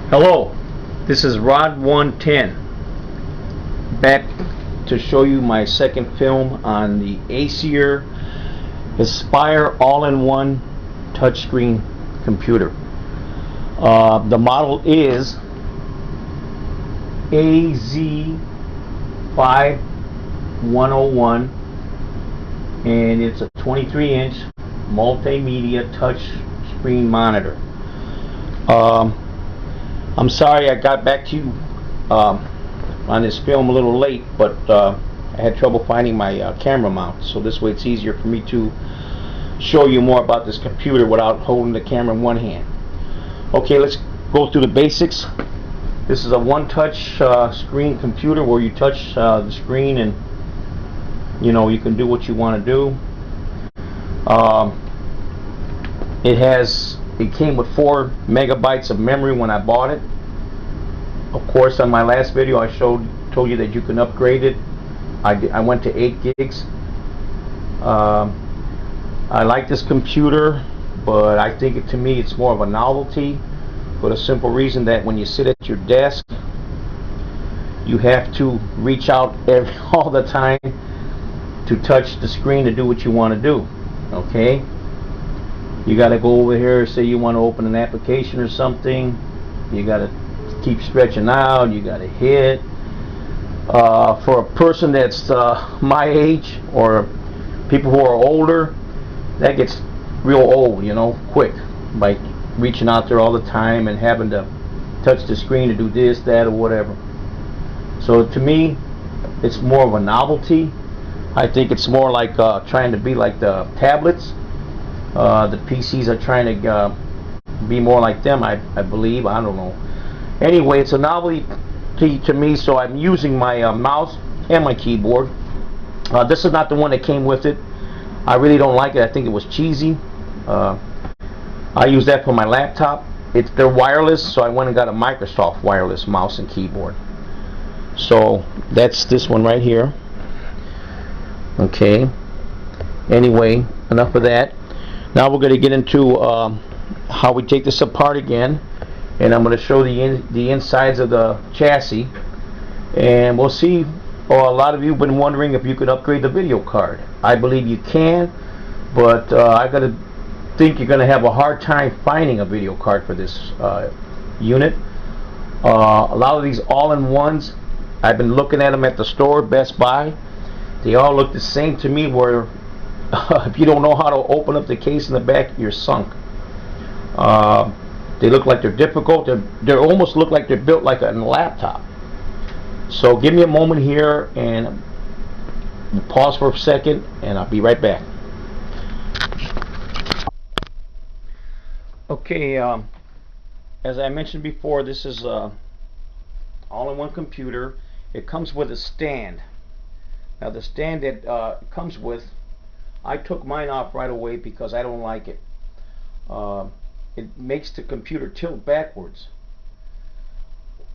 Hello, this is Rod 110 back to show you my second film on the Acer Aspire all-in-one touchscreen computer. The model is AZ5101 and it's a 23-inch multimedia touch screen monitor. I'm sorry I got back to you on this film a little late, but I had trouble finding my camera mount, so this way it's easier for me to show you more about this computer without holding the camera in one hand. Okay, let's go through the basics. This is a one-touch screen computer where you touch the screen and you can do what you want to do. It came with 4 megabytes of memory when I bought it. Of course, on my last video I told you that you can upgrade it. I went to 8 gigs. I like this computer, but I think to me it's more of a novelty, for the simple reason that when you sit at your desk you have to reach out all the time to touch the screen to do what you want to do. Okay, you got to go over here, say you want to open an application or something, you got to keep stretching out, you got to hit. For a person that's my age or people who are older, that gets real old, quick, by reaching out there all the time and having to touch the screen to do this, that, or whatever. So to me, it's more of a novelty. I think it's more like trying to be like the tablets. The PCs are trying to be more like them, I believe. I don't know. Anyway, it's a novelty to me, so I'm using my mouse and my keyboard. This is not the one that came with it. I really don't like it. I think it was cheesy. I use that for my laptop. They're wireless, so I went and got a Microsoft wireless mouse and keyboard. So that's this one right here. Okay. Anyway, enough of that. Now we're going to get into how we take this apart again, and I'm going to show the insides of the chassis, and we'll see. A lot of you have been wondering if you could upgrade the video card. I believe you can, but I got to think you're going to have a hard time finding a video card for this unit. A lot of these all-in-ones, I've been looking at them at the store, Best Buy. They all look the same to me, where if you don't know how to open up the case in the back, you're sunk. They look like they're difficult. They almost look like they're built like a laptop. So give me a moment here and pause for a second, and I'll be right back. Okay, as I mentioned before, this is all-in-one computer. It comes with a stand. Now the stand that it comes with, I took mine off right away because I don't like it. It makes the computer tilt backwards.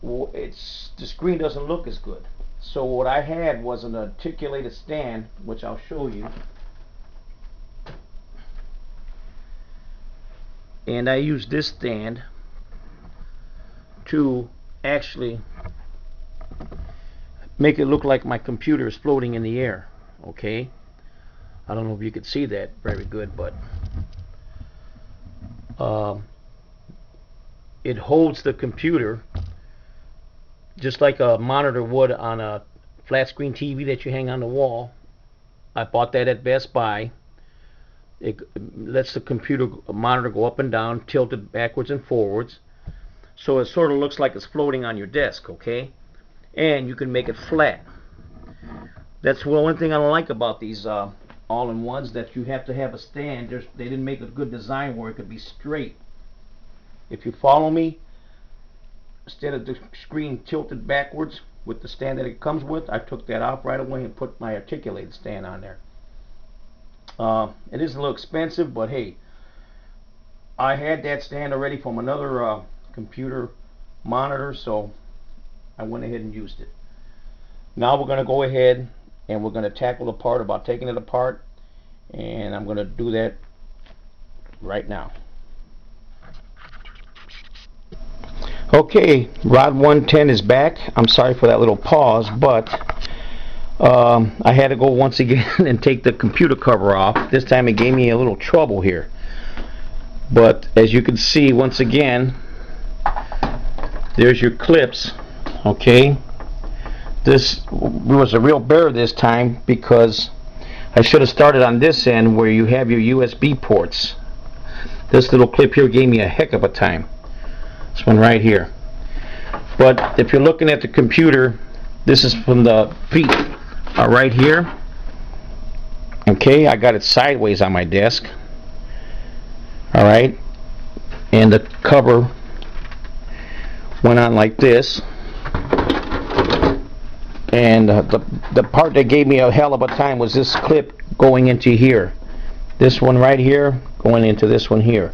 The screen doesn't look as good. So what I had was an articulated stand, which I'll show you. And I use this stand to actually make it look like my computer is floating in the air. Okay, I don't know if you could see that very good, but it holds the computer just like a monitor would on a flat screen TV that you hang on the wall. I bought that at Best Buy. It lets the monitor go up and down, tilted backwards and forwards, so it sort of looks like it's floating on your desk. Okay, and you can make it flat. That's the one thing I don't like about these all-in-ones, that you have to have a stand. They didn't make a good design where it could be straight. If you follow me, instead of the screen tilted backwards with the stand that it comes with, I took that off right away and put my articulated stand on there. It is a little expensive, but hey, I had that stand already from another computer monitor, so I went ahead and used it. Now we're going to go ahead and we're going to tackle the part about taking it apart, and I'm going to do that right now. Okay, rod 110 is back. I'm sorry for that little pause, but I had to go once again and take the computer cover off. This time it gave me a little trouble here. But as you can see, once again, there's your clips. Okay, this was a real bear this time because I should have started on this end where you have your USB ports. This little clip here gave me a heck of a time. This one right here. But if you're looking at the computer, this is from the feet right here. Okay, I got it sideways on my desk. Alright, and the cover went on like this. And the part that gave me a hell of a time was this clip going into here. This one right here going into this one here.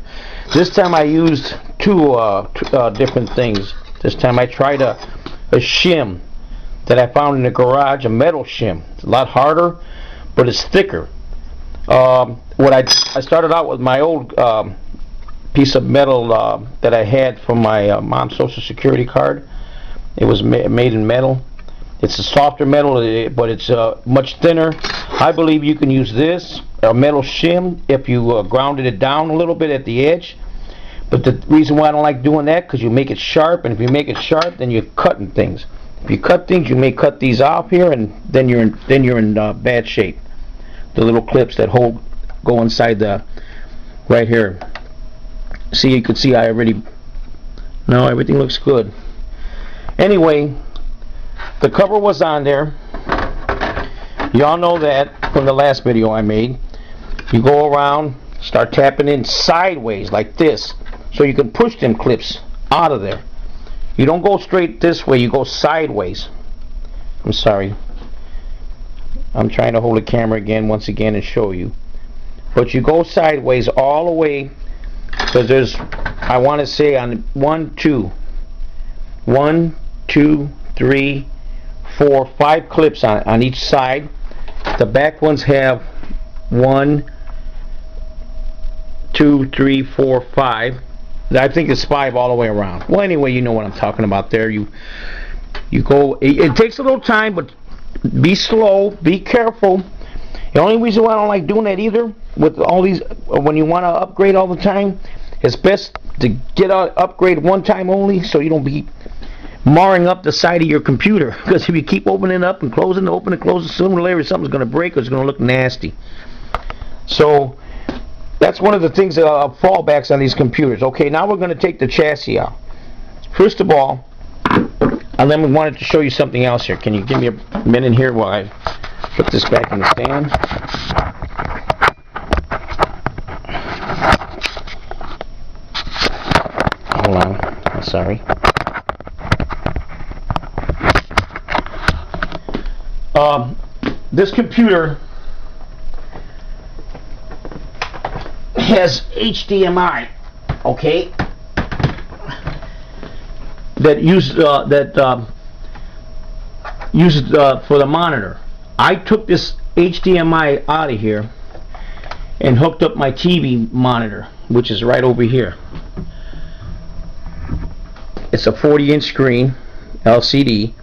This time I used two different things. This time I tried a shim that I found in the garage, a metal shim. It's a lot harder, but it's thicker. I started out with my old piece of metal that I had from my mom's Social Security card. It was made in metal. It's a softer metal, but it's much thinner. I believe you can use this, a metal shim, if you grounded it down a little bit at the edge. But the reason why I don't like doing that, because you make it sharp, and if you make it sharp, then you're cutting things. If you cut things, you may cut these off here, and then you're in bad shape. The little clips that go inside the right here. See, you can see I already. No, everything looks good. Anyway, the cover was on there. Y'all know that from the last video I made. You go around, start tapping in sideways like this, so you can push them clips out of there. You don't go straight this way, you go sideways. I'm sorry. I'm trying to hold the camera again, once again, and show you. But you go sideways all the way, because there's, I want to say, on 1, 2, 3, 4, 5 clips on each side. The back ones have 1, 2, 3, 4, 5. I think it's 5 all the way around. Well, anyway, you know what I'm talking about there. You go. It takes a little time, but be slow, be careful. The only reason why I don't like doing that either, with all these, when you want to upgrade all the time, it's best to get an upgrade one time only, so you don't be marring up the side of your computer. Because if you keep opening it up and closing, open and close, sooner or later something's going to break or it's going to look nasty. So that's one of the things that are fallbacks on these computers. Okay, now we're going to take the chassis out. First of all, and then we wanted to show you something else here. Can you give me a minute here while I put this back in the stand? Hold on. I'm sorry. This computer has HDMI, okay, that uses for the monitor. I took this HDMI out of here and hooked up my TV monitor, which is right over here. It's a 40-inch screen, LCD.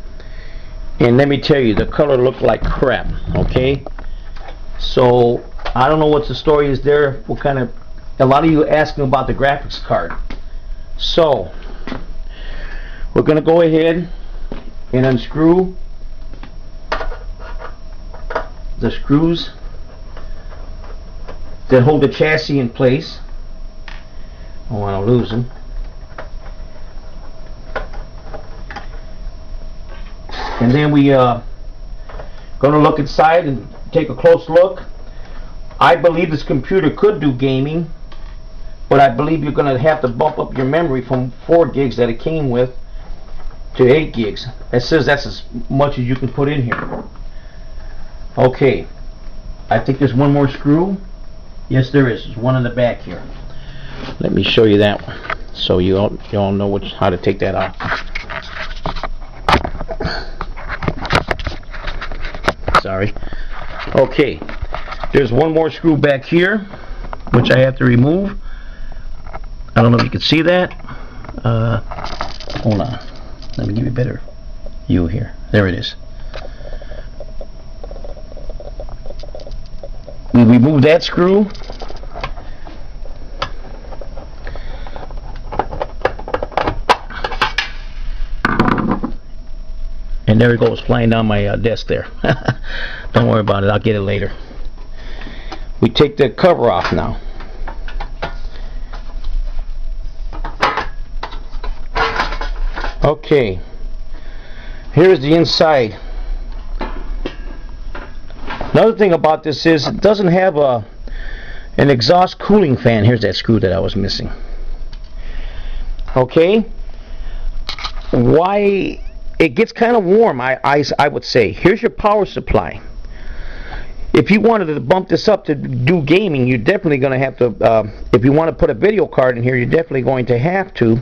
And let me tell you, the color looked like crap, okay? So, I don't know what the story is there, what kind of, a lot of you asking about the graphics card. So, we're going to go ahead and unscrew the screws that hold the chassis in place. I don't want to lose them. And then we going to look inside and take a close look. I believe this computer could do gaming, but I believe you're going to have to bump up your memory from 4 gigs that it came with to 8 gigs. It says that's as much as you can put in here. Okay, I think there's one more screw. Yes, there is. There's one in the back here. Let me show you that one, so you all know how to take that off. Sorry. Okay, there's one more screw back here, which I have to remove. I don't know if you can see that. Hold on. Let me give you a better view here. There it is. We remove that screw. And there it goes, flying down my desk there. Don't worry about it, I'll get it later. We take the cover off now. Okay, here's the inside. Another thing about this is it doesn't have an exhaust cooling fan. Here's that screw that I was missing. Okay, why? It gets kind of warm, I would say. Here's your power supply. If you wanted to bump this up to do gaming, you're definitely going to have to, if you want to put a video card in here, you're definitely going to have to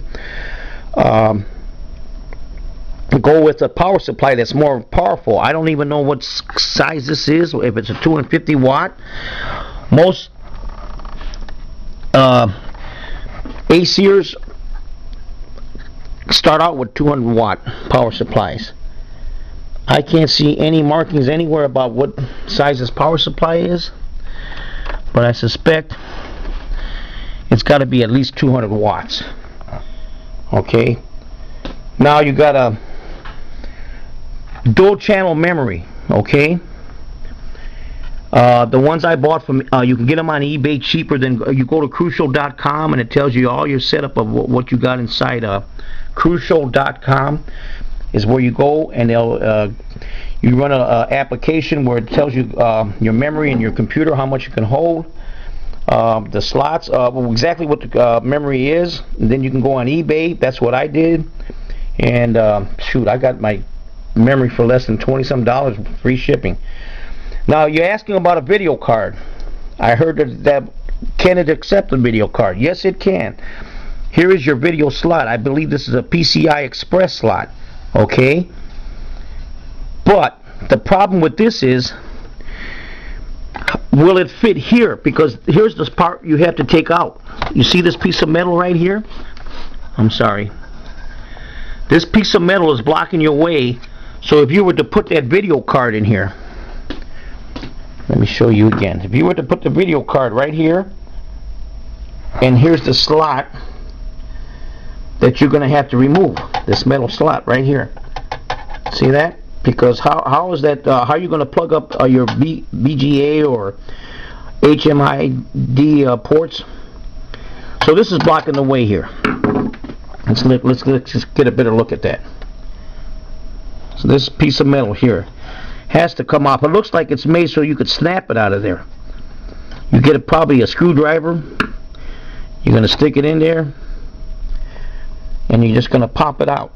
go with a power supply that's more powerful. I don't even know what size this is, if it's a 250 watt. Most Acers start out with 200 watt power supplies. I can't see any markings anywhere about what size this power supply is, but I suspect it's got to be at least 200 watts. Okay, now you got a dual channel memory. Okay, the ones I bought from, you can get them on eBay cheaper than, you go to crucial.com and it tells you all your setup of what you got inside. Crucial.com is where you go, and they'll you run a application where it tells you your memory and your computer, how much you can hold, the slots, exactly what the memory is, and then you can go on eBay. That's what I did, and shoot, I got my memory for less than $20-some, free shipping. Now you're asking about a video card. I heard that can it accept a video card? Yes, it can. Here is your video slot. I believe this is a PCI Express slot. Okay? But the problem with this is, will it fit here? Because here's this part you have to take out. You see this piece of metal right here? I'm sorry. This piece of metal is blocking your way. So if you were to put that video card in here, let me show you again. If you were to put the video card right here, and here's the slot that you're going to have to remove, this metal slot right here. See that? Because how is that? How are you going to plug up your VGA or HMID ports? So this is blocking the way here. Let's just get a better look at that. So this piece of metal here has to come off. It looks like it's made so you could snap it out of there. You get probably a screwdriver. You're going to stick it in there, and you're just going to pop it out.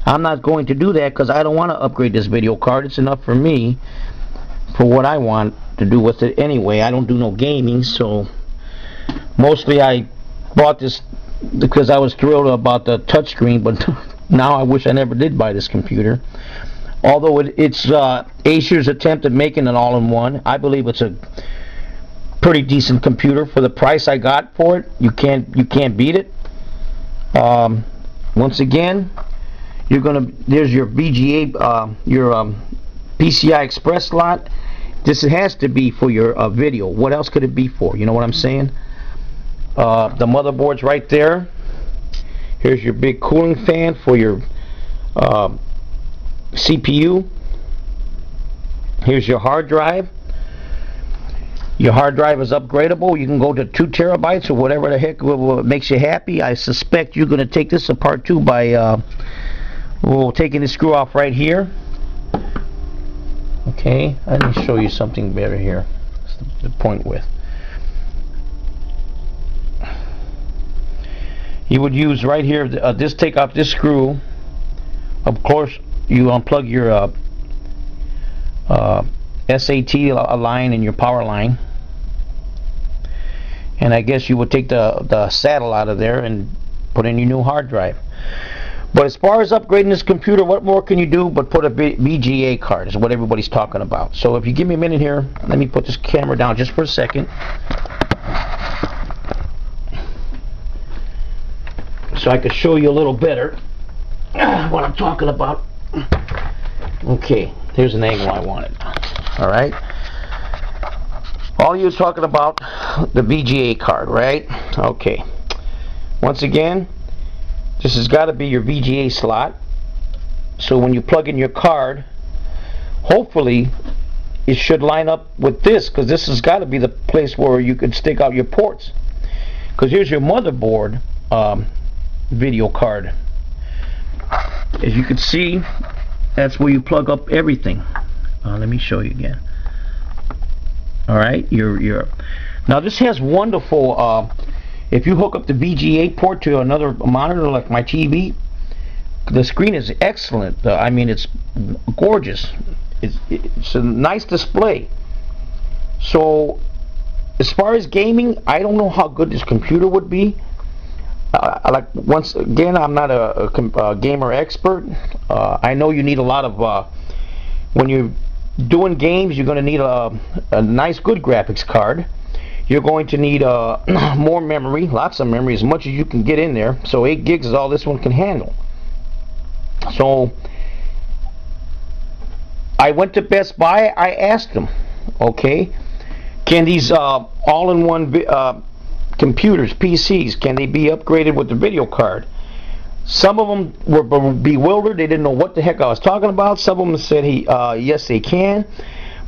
I'm not going to do that because I don't want to upgrade this video card. It's enough for me for what I want to do with it anyway. I don't do no gaming, so mostly I bought this because I was thrilled about the touchscreen, but now I wish I never did buy this computer. Although it's Acer's attempt at making an all-in-one, I believe it's a pretty decent computer for the price I got for it. You can't beat it. Once again, there's your VGA, your PCI Express slot. This has to be for your video. What else could it be for? You know what I'm saying? The motherboard's right there. Here's your big cooling fan for your CPU. Here's your hard drive. Your hard drive is upgradable. You can go to 2 terabytes or whatever the heck makes you happy. I suspect you're going to take this apart too by taking the screw off right here. Okay, let me show you something better here. That's the point with. You would use right here, take off this screw. Of course, you unplug your SAT line and your power line, and I guess you would take the saddle out of there and put in your new hard drive. But as far as upgrading this computer, what more can you do but put a VGA card is what everybody's talking about. So if you give me a minute here, let me put this camera down just for a second. so I can show you a little better what I'm talking about. Okay, here's an angle I wanted. All right. All you're talking about the VGA card, right? Okay. Once again, this has got to be your VGA slot. So when you plug in your card, hopefully it should line up with this, because this has got to be the place where you could stick out your ports. Because here's your motherboard video card. As you can see, that's where you plug up everything. Let me show you again. All right, now this has wonderful. If you hook up the VGA port to another monitor like my TV, the screen is excellent. I mean, it's gorgeous. It's a nice display. So, as far as gaming, I don't know how good this computer would be. Like, once again, I'm not a gamer expert. I know you need a lot of when you're doing games, you're going to need a nice, good graphics card. You're going to need more memory, lots of memory, as much as you can get in there. So 8 gigs is all this one can handle. So I went to Best Buy. I asked them, okay, can these all-in-one computers, PCs, can they be upgraded with the video card? Some of them were bewildered. They didn't know what the heck I was talking about. Some of them said, yes, they can.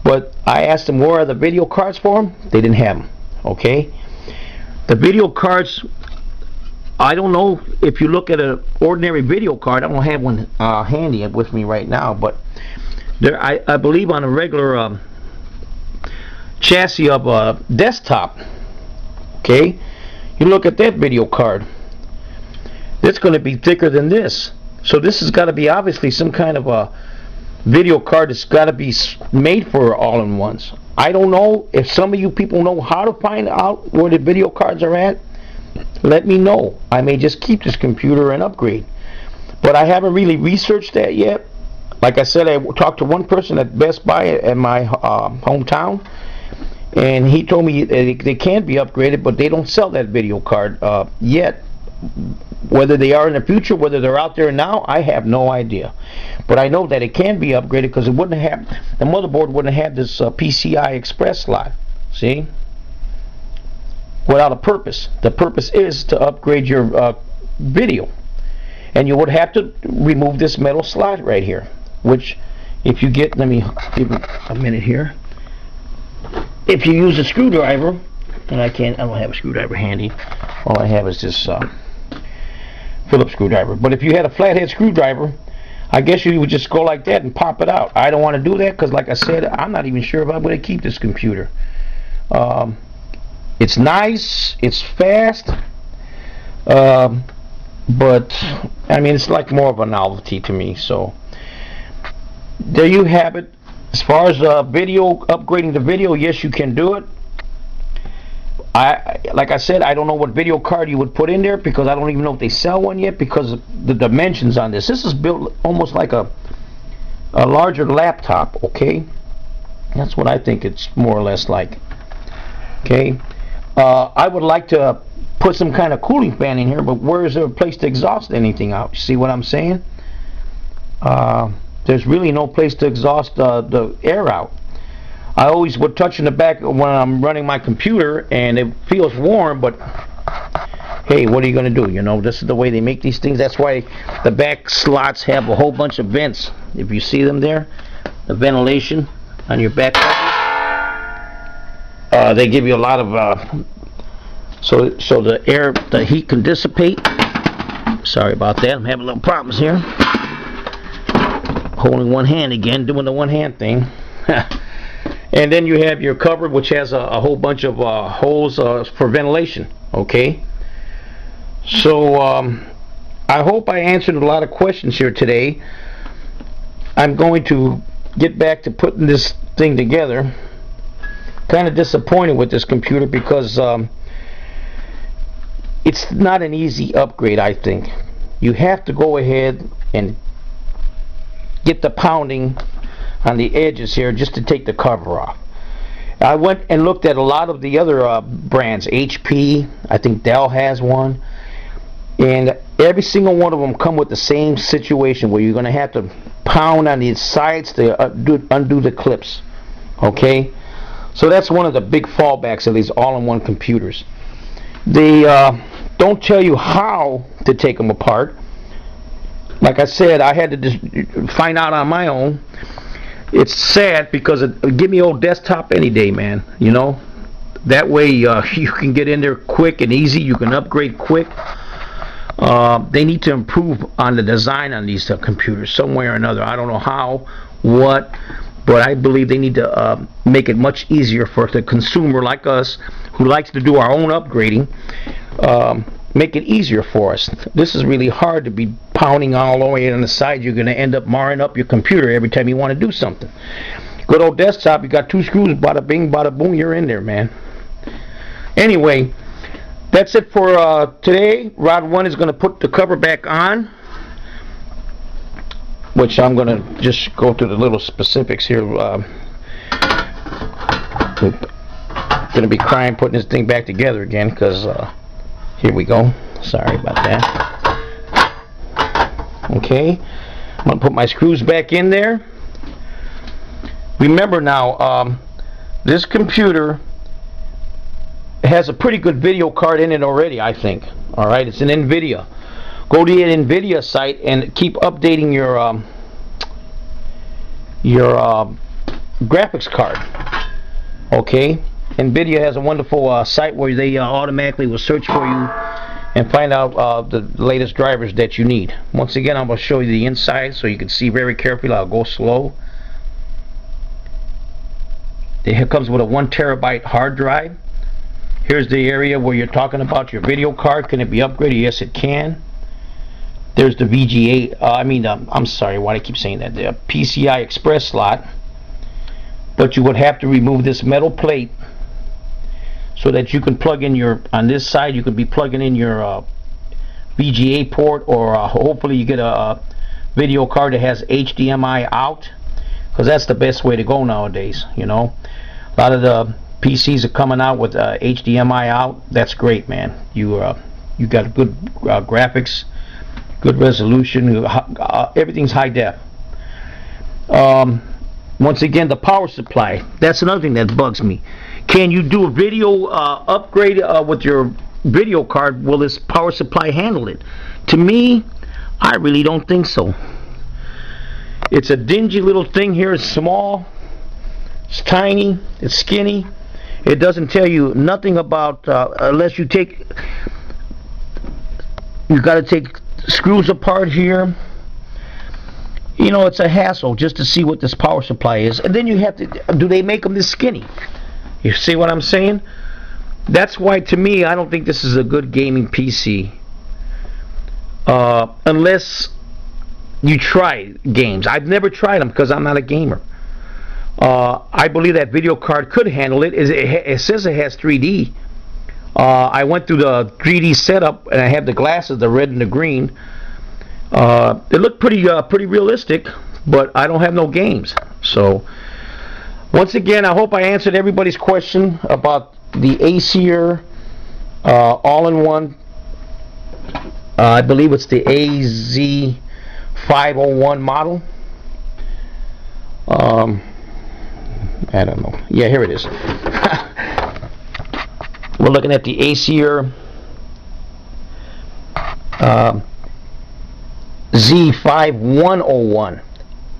But I asked them, where are the video cards for them? They didn't have them. Okay? The video cards, I don't know if you look at an ordinary video card. I don't have one handy with me right now. But there, I believe on a regular chassis of a desktop, okay, you look at that video card, it's going to be thicker than this. So this has got to be obviously some kind of a video card that's got to be made for all-in-ones. I don't know if some of you people know how to find out where the video cards are at. Let me know. I may just keep this computer and upgrade. But I haven't really researched that yet. Like I said, I talked to one person at Best Buy at my hometown, and he told me they can be upgraded, but they don't sell that video card yet. Whether they are in the future, whether they're out there now, I have no idea. But I know that it can be upgraded, because it wouldn't have, the motherboard wouldn't have this PCI Express slot. See? Without a purpose. The purpose is to upgrade your video. And you would have to remove this metal slot right here. Which, if you get, let me give it a minute here. If you use a screwdriver, and I don't have a screwdriver handy. All I have is this Phillips screwdriver. But if you had a flathead screwdriver, I guess you would just go like that and pop it out. I don't want to do that, because like I said, I'm not even sure if I'm going to keep this computer. It's nice, it's fast, but I mean, it's like more of a novelty to me. So there you have it. As far as video, upgrading the video, yes, you can do it. Like I said, I don't know what video card you would put in there, because I don't even know if they sell one yet, because of the dimensions on this. This is built almost like a larger laptop, okay? That's what I think it's more or less like. Okay? I would like to put some kind of cooling fan in here, but where is there a place to exhaust anything out? You see what I'm saying? There's really no place to exhaust the air out. I always would touch in the back when I'm running my computer, and it feels warm, but hey, what are you going to do? You know, this is the way they make these things. That's why the back slots have a whole bunch of vents. If you see them there, the ventilation on your back cover, they give you a lot of so the air, the heat can dissipate. Sorry about that, I'm having little problems here. Holding one hand again, doing the one hand thing. And then you have your cover, which has a whole bunch of holes for ventilation. Okay, so I hope I answered a lot of questions here today. I'm going to get back to putting this thing together. Kind of disappointed with this computer, because it's not an easy upgrade. I think you have to go ahead and get the pounding on the edges here just to take the cover off. I went and looked at a lot of the other brands. HP, I think Dell has one. and every single one of them come with the same situation where you're going to have to pound on the sides to undo the clips. Okay, so that's one of the big fallbacks of these all-in-one computers. They don't tell you how to take them apart. Like I said, I had to just find out on my own. It's sad because give me old desktop any day, man. You know, that way you can get in there quick and easy. You can upgrade quick. They need to improve on the design on these computers some way or another. I don't know how, what, but I believe they need to make it much easier for the consumer like us who likes to do our own upgrading. Make it easier for us. This is really hard to be pounding all the way on the side. You're going to end up marring up your computer every time you want to do something. Good old desktop, you got 2 screws, bada bing, bada boom, you're in there, man. Anyway, that's it for today. Rod 1 is going to put the cover back on, which I'm going to just go through the little specifics here. I'm going to be crying putting this thing back together again because here we go. Sorry about that. Okay, I'm going to put my screws back in there. Remember now, this computer has a pretty good video card in it already, I think. Alright, it's an NVIDIA. Go to the NVIDIA site and keep updating your graphics card. Okay, NVIDIA has a wonderful site where they automatically will search for you and find out the latest drivers that you need. Once again, I'm going to show you the inside so you can see very carefully. I'll go slow. It comes with a 1 terabyte hard drive. Here's the area where you're talking about your video card. Can it be upgraded? Yes, it can. There's the VGA. I'm sorry, why do I keep saying that? The PCI Express slot. But you would have to remove this metal plate so that you can plug in your, on this side you could be plugging in your VGA port, or hopefully you get a video card that has HDMI out, because that's the best way to go nowadays. You know, a lot of the PCs are coming out with HDMI out. That's great, man. You got good graphics, good resolution, everything's high def. Once again, the power supply, that's another thing that bugs me. Can you do a video upgrade with your video card? Will this power supply handle it? To me, I really don't think so. It's a dingy little thing here. It's small, it's tiny, it's skinny. It doesn't tell you nothing about, unless you got to take screws apart here. You know, it's a hassle just to see what this power supply is. And then you have to, do they make them this skinny? You see what I'm saying? That's why, to me, I don't think this is a good gaming PC. Unless you try games. I've never tried them because I'm not a gamer. I believe that video card could handle it. It says it has 3D. I went through the 3D setup and I have the glasses, the red and the green. It looked pretty realistic, but I don't have no games. So once again, I hope I answered everybody's question about the Acer all-in-one. I believe it's the AZ5101 model. I don't know. Yeah, here it is. We're looking at the Acer Z5101.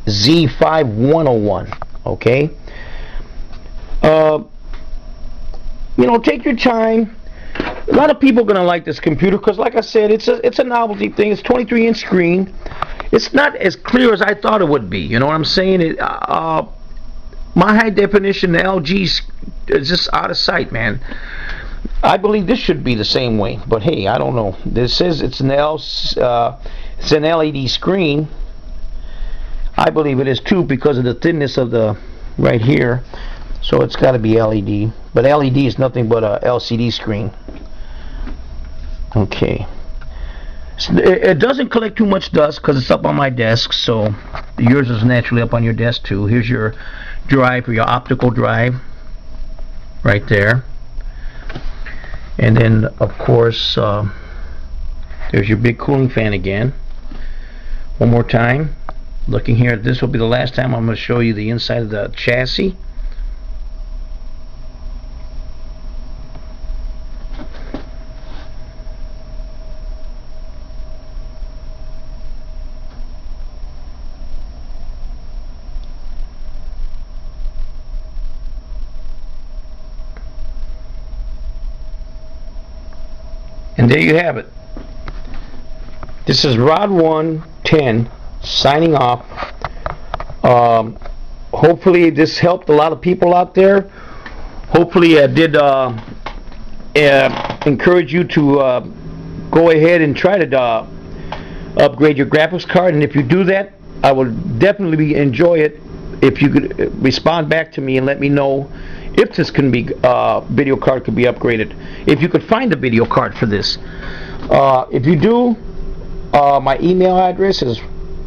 Z5101. Okay. You know, take your time. A lot of people are going to like this computer because, like I said, it's a novelty thing. It's 23-inch screen. It's not as clear as I thought it would be. You know what I'm saying? My high definition LG is just out of sight, man. I believe this should be the same way, but hey, I don't know. This says it's an LED screen. I believe it is too because of the thinness of the right here. So it's got to be LED, but LED is nothing but a LCD screen. Okay. It doesn't collect too much dust because it's up on my desk, so yours is naturally up on your desk too. Here's your drive for your optical drive right there. And then, of course, There's your big cooling fan again. One more time. Looking here, this will be the last time I'm going to show you the inside of the chassis. And there you have it. This is Rod 110 signing off. Hopefully this helped a lot of people out there. Hopefully I did encourage you to go ahead and try to upgrade your graphics card. And if you do that, I would definitely enjoy it if you could respond back to me and let me know if this can be video card could be upgraded, if you could find a video card for this. If you do, my email address is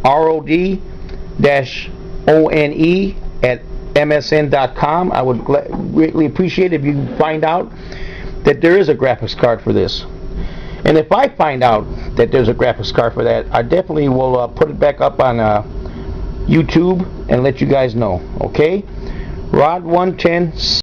rod-one@msn.com. I would greatly appreciate it if you find out that there is a graphics card for this. And if I find out that there's a graphics card for that, I definitely will put it back up on YouTube and let you guys know. Okay? Rod 110.